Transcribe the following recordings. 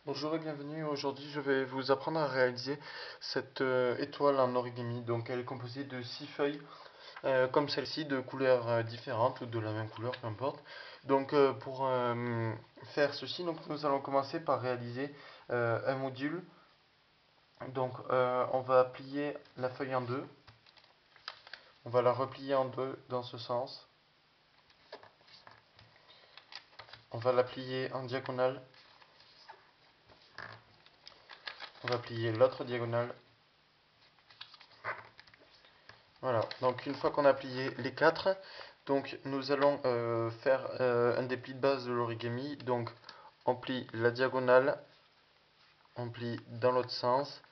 Bonjour et bienvenue. Aujourd'hui, je vais vous apprendre à réaliser cette étoile en origami. Donc, elle est composée de 6 feuilles, comme celle-ci, de couleurs différentes ou de la même couleur, peu importe. Donc, pour faire ceci, donc, nous allons commencer par réaliser un module. Donc, on va plier la feuille en deux. On va la replier en deux dans ce sens. On va la plier en diagonale. On va plier l'autre diagonale. Voilà, donc une fois qu'on a plié les quatre, donc nous allons faire un des plis de base de l'origami. Donc on plie la diagonale, on plie dans l'autre sens,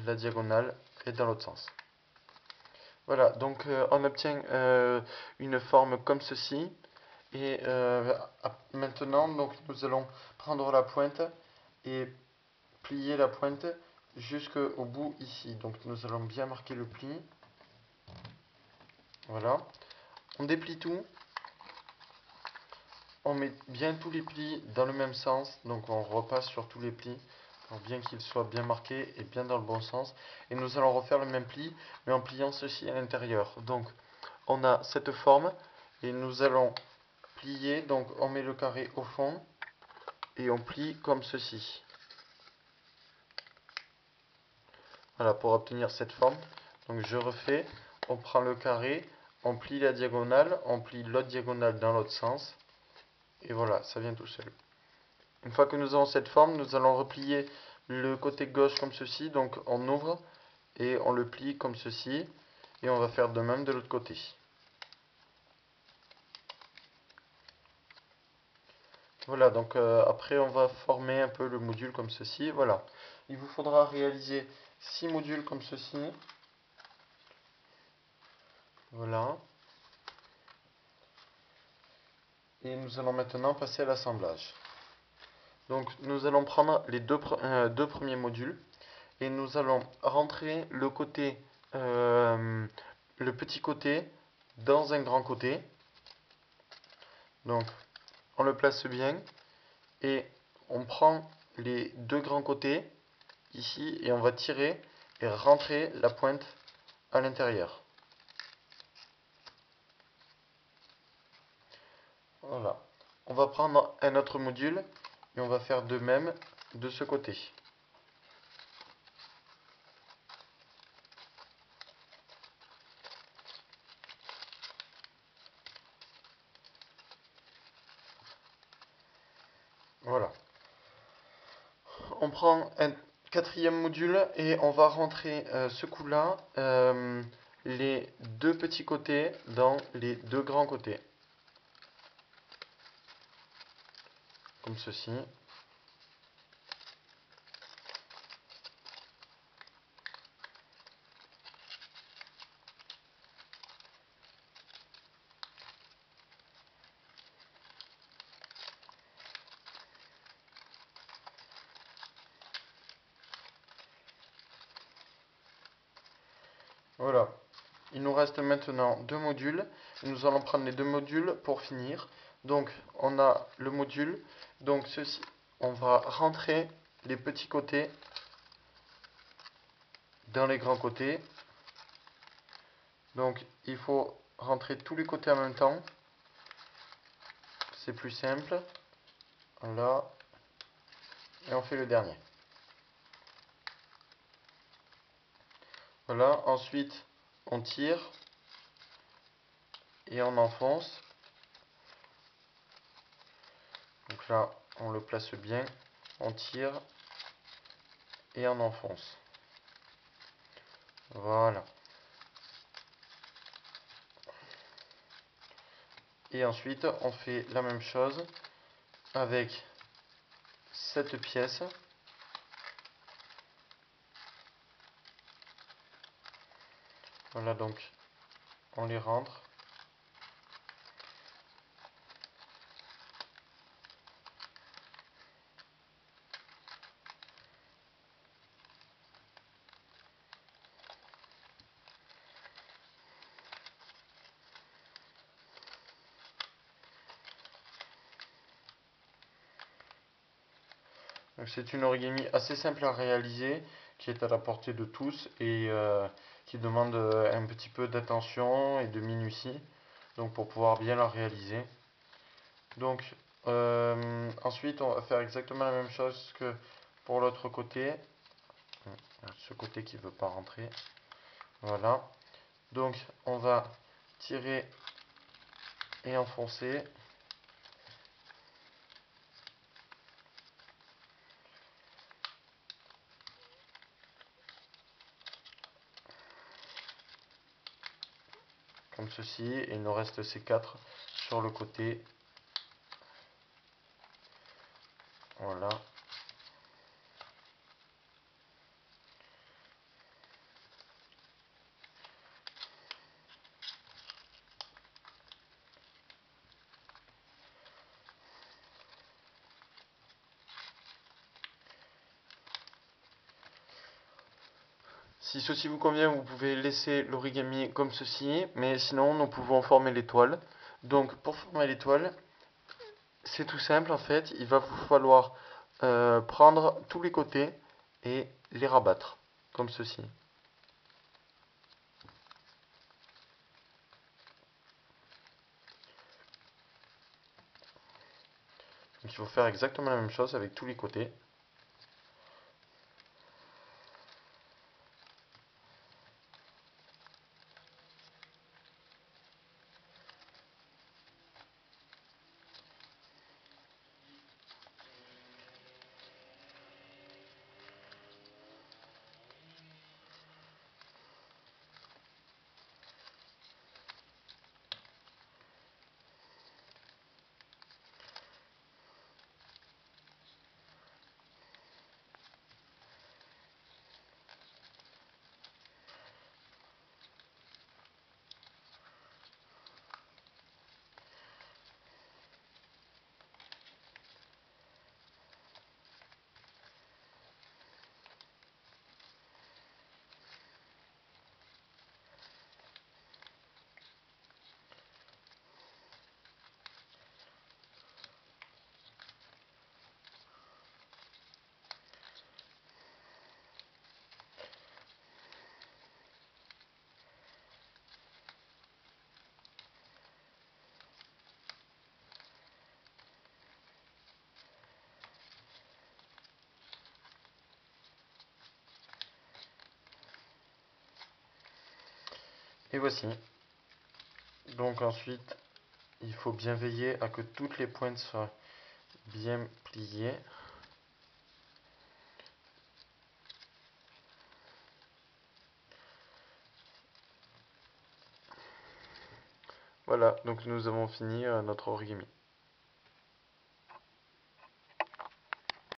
la diagonale et dans l'autre sens. Voilà, donc on obtient une forme comme ceci. Et maintenant, donc, nous allons prendre la pointe et plier la pointe jusqu'au bout ici. Donc nous allons bien marquer le pli. Voilà. On déplie tout. On met bien tous les plis dans le même sens, donc on repasse sur tous les plis, pour bien qu'ils soient bien marqués et bien dans le bon sens. Et nous allons refaire le même pli, mais en pliant ceci à l'intérieur. Donc on a cette forme, et nous allons plier, donc on met le carré au fond, et on plie comme ceci. Voilà, pour obtenir cette forme. Donc je refais, on prend le carré, on plie la diagonale, on plie l'autre diagonale dans l'autre sens, et voilà, ça vient tout seul. Une fois que nous avons cette forme, nous allons replier le côté gauche comme ceci. Donc on ouvre et on le plie comme ceci. Et on va faire de même de l'autre côté. Voilà, donc après on va former un peu le module comme ceci. Voilà. Il vous faudra réaliser 6 modules comme ceci. Voilà. Et nous allons maintenant passer à l'assemblage. Donc nous allons prendre les deux premiers modules. Et nous allons rentrer le petit côté dans un grand côté. Donc on le place bien et on prend les deux grands côtés ici et on va tirer et rentrer la pointe à l'intérieur. Voilà. On va prendre un autre module et on va faire de même de ce côté. Voilà. On prend un quatrième module et on va rentrer ce coup-là les deux petits côtés dans les deux grands côtés. Comme ceci. Voilà. Il nous reste maintenant deux modules. Nous allons prendre les deux modules pour finir. Donc, on a le module. Donc, ceci, on va rentrer les petits côtés dans les grands côtés. Donc, il faut rentrer tous les côtés en même temps. C'est plus simple. Voilà. Et on fait le dernier. Voilà. Ensuite, on tire et on enfonce. Donc là, on le place bien. On tire et on enfonce. Voilà. Et ensuite, on fait la même chose avec cette pièce. Voilà, donc on les rentre. C'est une origami assez simple à réaliser, qui est à la portée de tous et qui demande un petit peu d'attention et de minutie, donc pour pouvoir bien la réaliser. Donc ensuite on va faire exactement la même chose que pour l'autre côté. Ce côté qui veut pas rentrer. Voilà. Donc on va tirer et enfoncer. Comme ceci, et il nous reste ces 4 sur le côté. Voilà. Si ceci vous convient, vous pouvez laisser l'origami comme ceci, mais sinon nous pouvons former l'étoile. Donc pour former l'étoile, c'est tout simple en fait, il va vous falloir prendre tous les côtés et les rabattre, comme ceci. Donc il faut faire exactement la même chose avec tous les côtés. Et voici. Donc ensuite, il faut bien veiller à que toutes les pointes soient bien pliées. Voilà, donc nous avons fini notre origami.